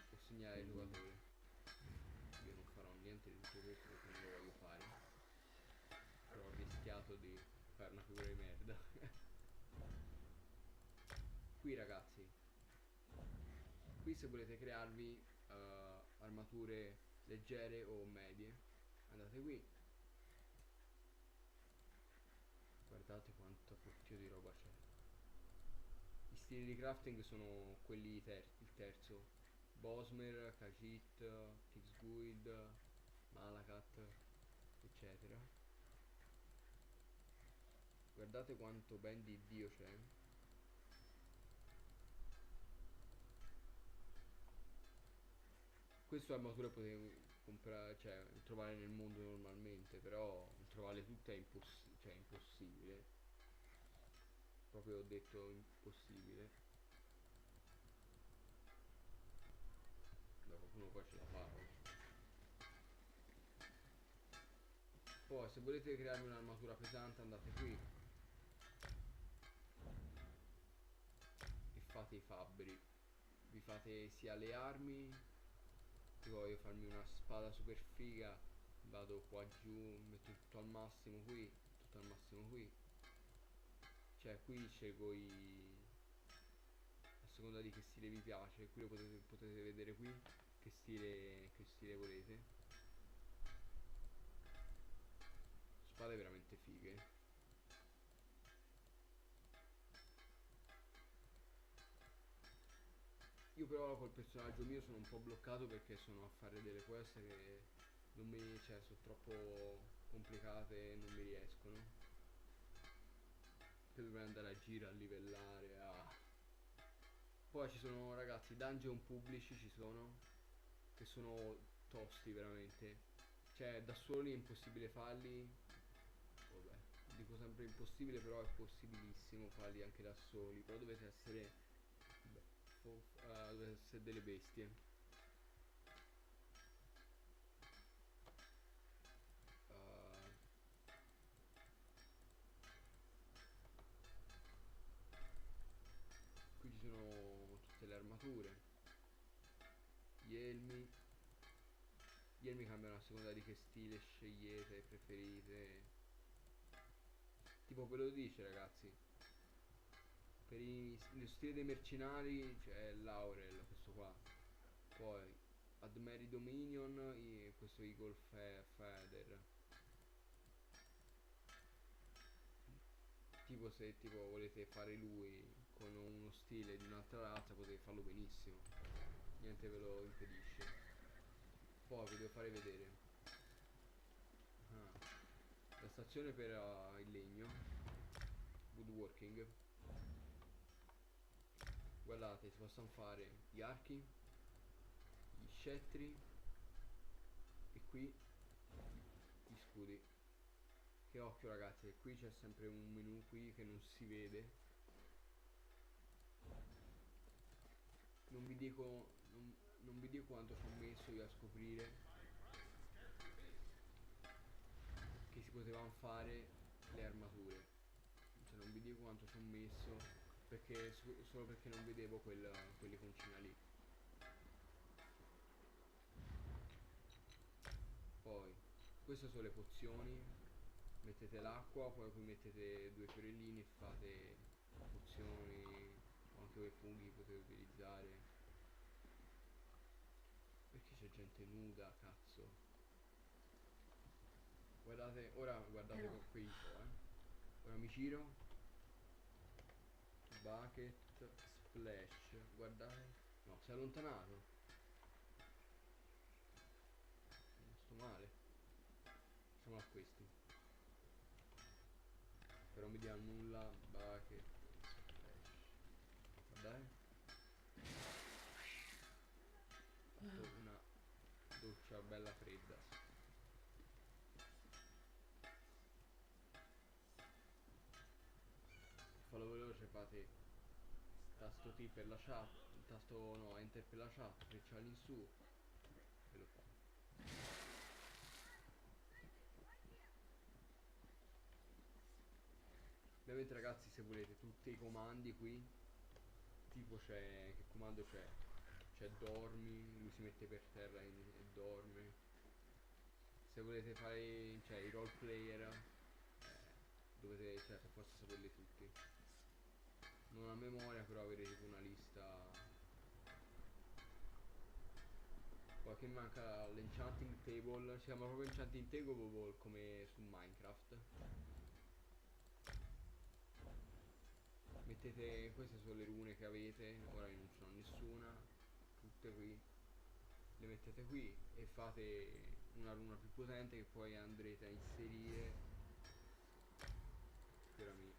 o segnare il giocatore. Io non farò niente di tutto questo perché non lo voglio fare, però ho rischiato di fare una figura di merda. Qui ragazzi, qui se volete crearvi armature leggere o medie, andate qui. Guardate quanto fottio di roba c'è. Gli stili di crafting sono quelli il terzo. Bosmer, Khajiit, Tixguid, Malakat, eccetera. Guardate quanto ben di Dio c'è. Queste armature potete comprare, cioè trovare nel mondo normalmente, però trovarle tutte è impossibile. Proprio ho detto impossibile. Beh, qualcuno poi ce la fa. Poi se volete crearvi un'armatura pesante andate qui e fate i fabbri. Vi fate sia le armi. Tipo voglio farmi una spada super figa, vado qua giù, metto tutto al massimo qui, tutto al massimo qui. Cioè qui scelgo seconda di che stile vi piace. Qui lo potete vedere qui che stile volete. Spade veramente fighe. Io però col personaggio mio sono un po' bloccato perché sono a fare delle quest che non mi, cioè, sono troppo complicate e non mi riescono. Che dovrei andare a giro a livellare, Poi ci sono, ragazzi, dungeon pubblici ci sono, che sono tosti veramente. Cioè, da soli è impossibile farli. Vabbè, dico sempre impossibile, però è possibilissimo farli anche da soli. Però dovete essere, dovete essere delle bestie. Qui ci sono tutte le armature, gli elmi. Gli elmi cambiano a seconda di che stile scegliete, preferite. Tipo ve lo dice, ragazzi. Per lo stile dei mercenari c'è Laurel, questo qua. Poi Admeri Dominion, questo Eagle Feather. Tipo se tipo volete fare lui con uno stile di un'altra razza potete farlo benissimo. Niente ve lo impedisce. Poi vi devo fare vedere la stazione per il legno, woodworking. Guardate, si possono fare gli archi, gli scettri e qui gli scudi. Che occhio, ragazzi, qui c'è sempre un menu qui che non si vede. Non vi dico non vi dico quanto ci ho messo io a scoprire che si potevano fare le armature. Cioè non vi dico quanto ci ho messo, perché solo perché non vedevo quell'iconcina lì. Poi queste sono le pozioni. Mettete l'acqua, poi qui mettete 2 fiorellini e fate pozioni, o anche quei funghi potete utilizzare. Perché c'è gente nuda, cazzo? Guardate, ora guardate qui, ora mi giro. Bucket, splash, guardate. No, si è allontanato. Non sto male. Facciamo a questi. Però mi dia nulla. Bucket, splash. Guardate. Ho fatto una doccia bella fredda. Fallo veloce, fate tasto T per la chat, tasto no, enter per la chat, freccia in su e lo fate. Ovviamente, ragazzi, se volete tutti i comandi qui, tipo c'è, che comando c'è? C'è dormi, lui si mette per terra e dorme. Se volete fare, cioè, i role player, dovete, cioè, per forza saperli tutti. Non a memoria, però avere tipo una lista. Poi che manca l'enchanting table, si chiama proprio enchanting table come su Minecraft. Mettete, queste sono le rune che avete, ora io non ce n'ho nessuna, tutte qui. Le mettete qui e fate una runa più potente che poi andrete a inserire. Sperami.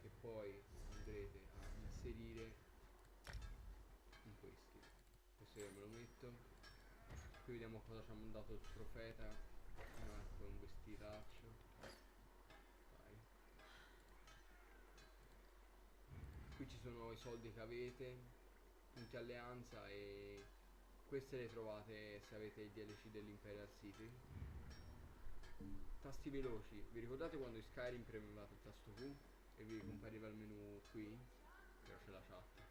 Che poi andrete a inserire in questi. Questo io me lo metto. Qui vediamo cosa ci ha mandato il profeta. Un arco e un vestitaccio. Vai. Qui ci sono i soldi che avete, punti alleanza, e queste le trovate se avete il DLC dell'Imperial City. Tasti veloci. Vi ricordate quando in Skyrim premevate il tasto Q e vi compariva il menu qui? Però c'è la chat.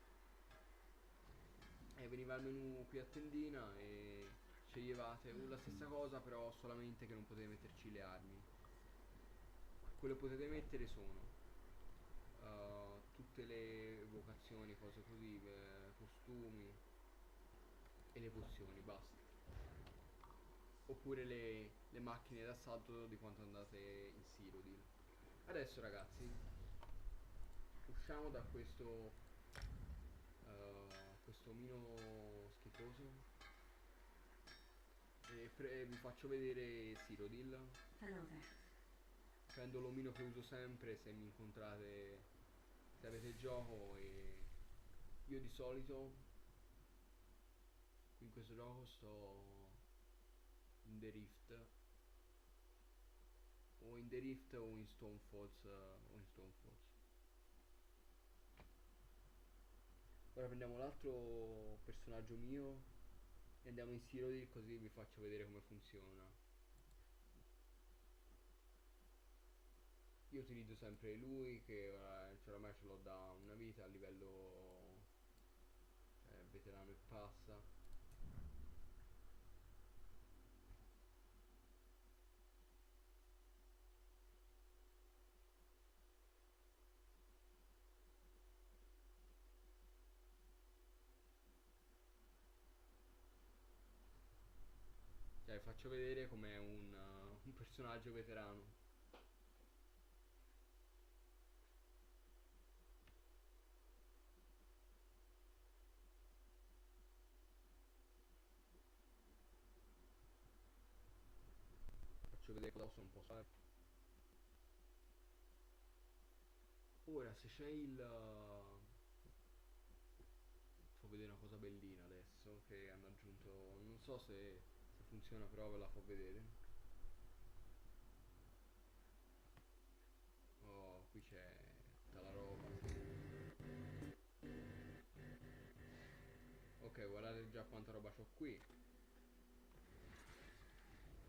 E veniva il menu qui a tendina e sceglievate la stessa cosa, però solamente che non potete metterci le armi. Quello che potete mettere sono tutte le evocazioni, cose così, costumi e le pozioni, basta. Oppure le macchine d'assalto di quanto andate in Cyrodiil. Adesso ragazzi, usciamo da questo omino schifoso e vi faccio vedere Cyrodiil. Hello there. Prendo l'omino che uso sempre se mi incontrate, se avete gioco, e io di solito in questo gioco sto in The Rift o in The Rift o in Stonefalls Ora prendiamo l'altro personaggio mio e andiamo in Cyrodiil, così vi faccio vedere come funziona. Io utilizzo sempre lui, che oramai ce l'ho da una vita a livello veterano e passa. Cioè, faccio vedere com'è un personaggio veterano. Faccio vedere cosa posso fare. Ora, se c'è Fo vedere una cosa bellina adesso che hanno aggiunto. Non so se funziona, però ve la fo vedere. Oh, qui c'è tutta la roba. Ok, guardate già quanta roba c'ho qui.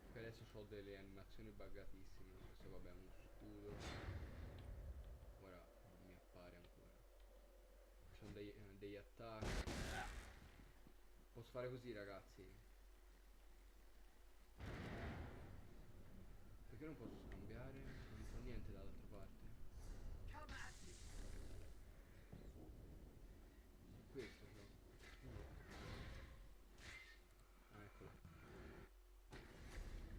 Ok, adesso ho delle animazioni buggatissime. Questo vabbè è uno scudo. Ora non mi appare ancora. Ci sono degli attacchi. Posso fare così, ragazzi? Perché non posso scambiare? Non fa niente dall'altra parte. Questo però. Ah, eccolo.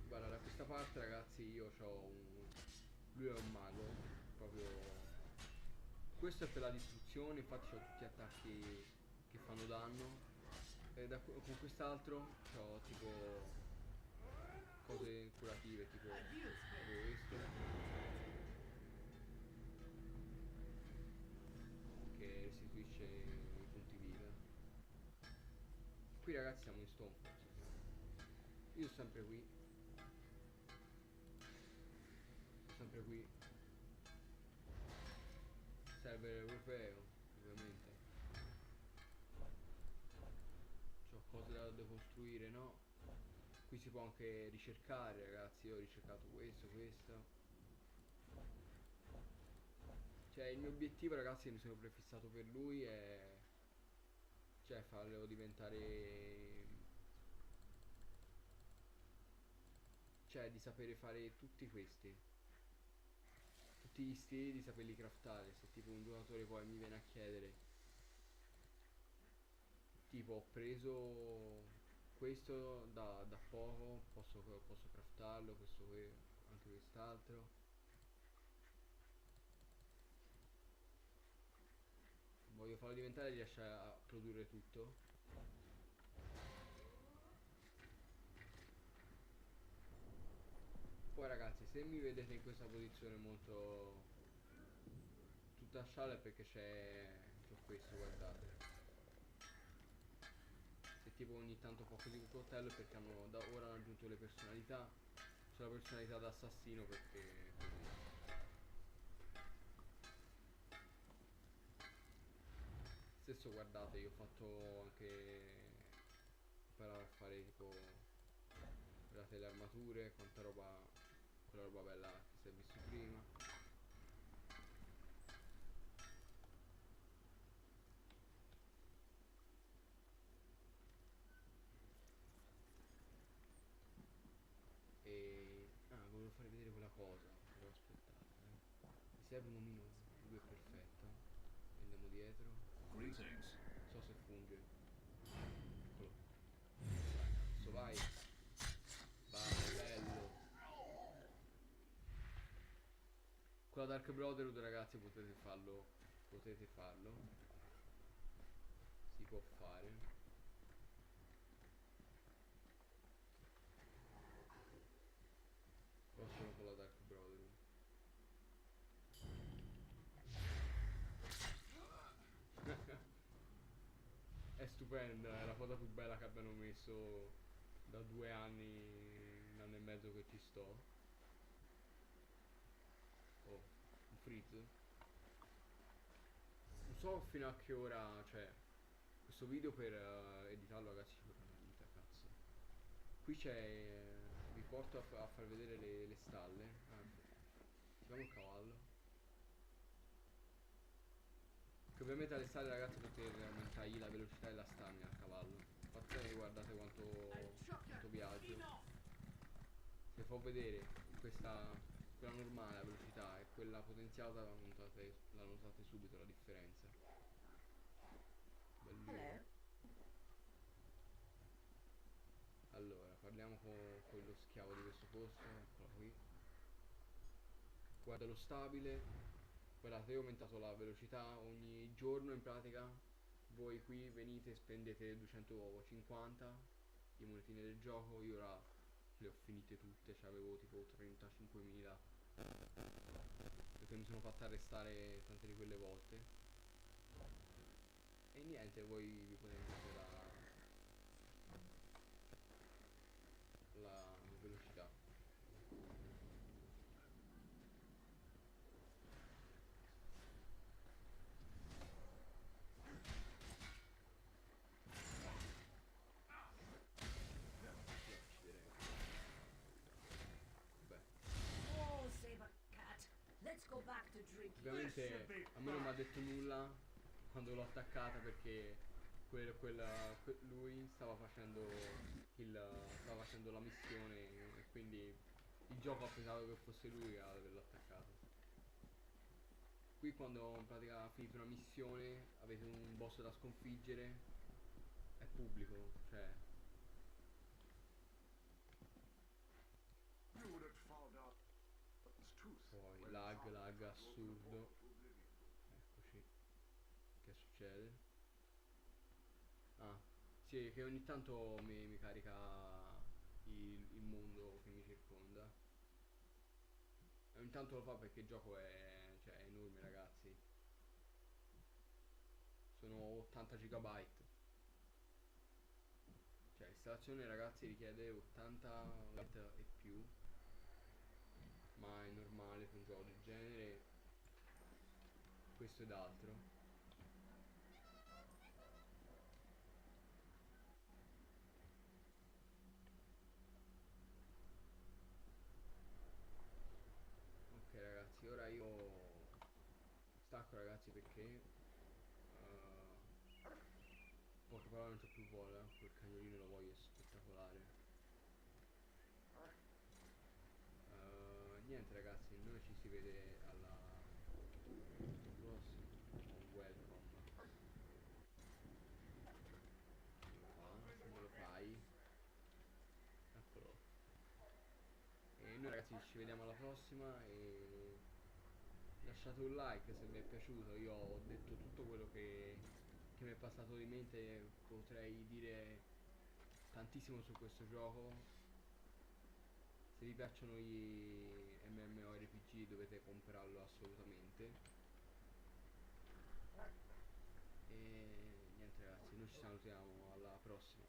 Guarda, da questa parte, ragazzi, io ho un. Lui è un mago. Proprio. Questo è per la distruzione, infatti ho tutti attacchi che fanno danno. E con quest'altro ho tipo cose curative, tipo questo, che restituisce i punti vita. Qui ragazzi siamo in Stonefalls. Io sono sempre qui. Sempre qui. Server europeo, ovviamente. C'ho cose da decostruire, no? Qui si può anche ricercare, ragazzi. Io ho ricercato questo. Cioè il mio obiettivo, ragazzi, che mi sono prefissato per lui è, cioè, farlo diventare, cioè di sapere fare tutti questi, tutti gli stili, di saperli craftare. Se tipo un giocatore poi mi viene a chiedere, tipo ho preso questo da poco, posso craftarlo, anche quest'altro. Voglio farlo diventare, riesce a produrre tutto. Poi ragazzi, se mi vedete in questa posizione molto tutta scialla è perché c'ho questo, guardate. Se tipo ogni tanto fa così un coltello è perché ora hanno aggiunto le personalità. C'è la personalità d'assassino perché così. Stesso, guardate, io ho fatto anche imparare a fare tipo, guardate, le armature, quanta roba, quella roba bella che si è visto prima. Volevo fare vedere quella cosa, però aspettate, mi serve un omino, lui è perfetto. andiamo dietro. Greetings. Non so se funge. Eccolo. Cazzo, vai. Vai, bello. Con la Dark Brotherhood, ragazzi, potete farlo. Potete farlo. Si può fare. Però solo con la Dark Brotherhood. È stupenda, è la cosa più bella che abbiano messo da 2 anni, 1 anno e mezzo che ci sto. Oh, un freeze. Non so fino a che ora, cioè, questo video per editarlo, ragazzi, ci vuole una vita, cazzo. Qui c'è, vi porto a far vedere le stalle. Anzi, tiriamo il cavallo. Che ovviamente alle stalle, ragazzi, potete aumentargli la velocità e la stamina al cavallo. Infatti guardate quanto viaggio. Se può vedere quella normale, la velocità, e quella potenziata la notate subito la differenza. Bellino. Allora, parliamo con lo schiavo di questo posto, eccolo qui. Guarda lo stabile. Guardate, io ho aumentato la velocità ogni giorno in pratica. Voi qui venite e spendete 250 di monetine del gioco. Io ora le ho finite tutte, cioè avevo tipo 35.000 perché mi sono fatta arrestare tante di quelle volte. E niente, voi vi potete mettere la velocità. Beh, Oh, Saber Cat, let's go back to drinking. ovviamente a me non mi ha detto nulla quando l'ho attaccata perché lui stava facendo la missione e quindi il gioco ha pensato che fosse lui ad averlo attaccato. Qui quando in pratica finite una missione, avete un boss da sconfiggere, è pubblico, cioè You would have found out the truth. poi lag assurdo. Eccoci. Che succede? Ah, sì, che ogni tanto mi carica il mondo che mi circonda. E ogni tanto lo fa perché il gioco cioè, è enorme, ragazzi. Sono 80 gigabyte. Cioè, l'installazione, ragazzi, richiede 80 byte e più. Ma è normale per un gioco del genere. Questo ed altro. Ok, ragazzi, ora io stacco, ragazzi, perché poche parole non c'ho più voglia. Quel cagnolino lo voglio spettacolare. Niente, ragazzi, noi ci si vede alla prossima. Welcome. Se me lo fai. Eccolo. E noi, ragazzi, ci vediamo alla prossima e lasciate un like se vi è piaciuto. Io ho detto tutto quello che mi è passato di mente. Potrei dire tantissimo su questo gioco. Se vi piacciono gli MMORPG dovete comprarlo assolutamente. E niente, ragazzi, noi ci salutiamo alla prossima.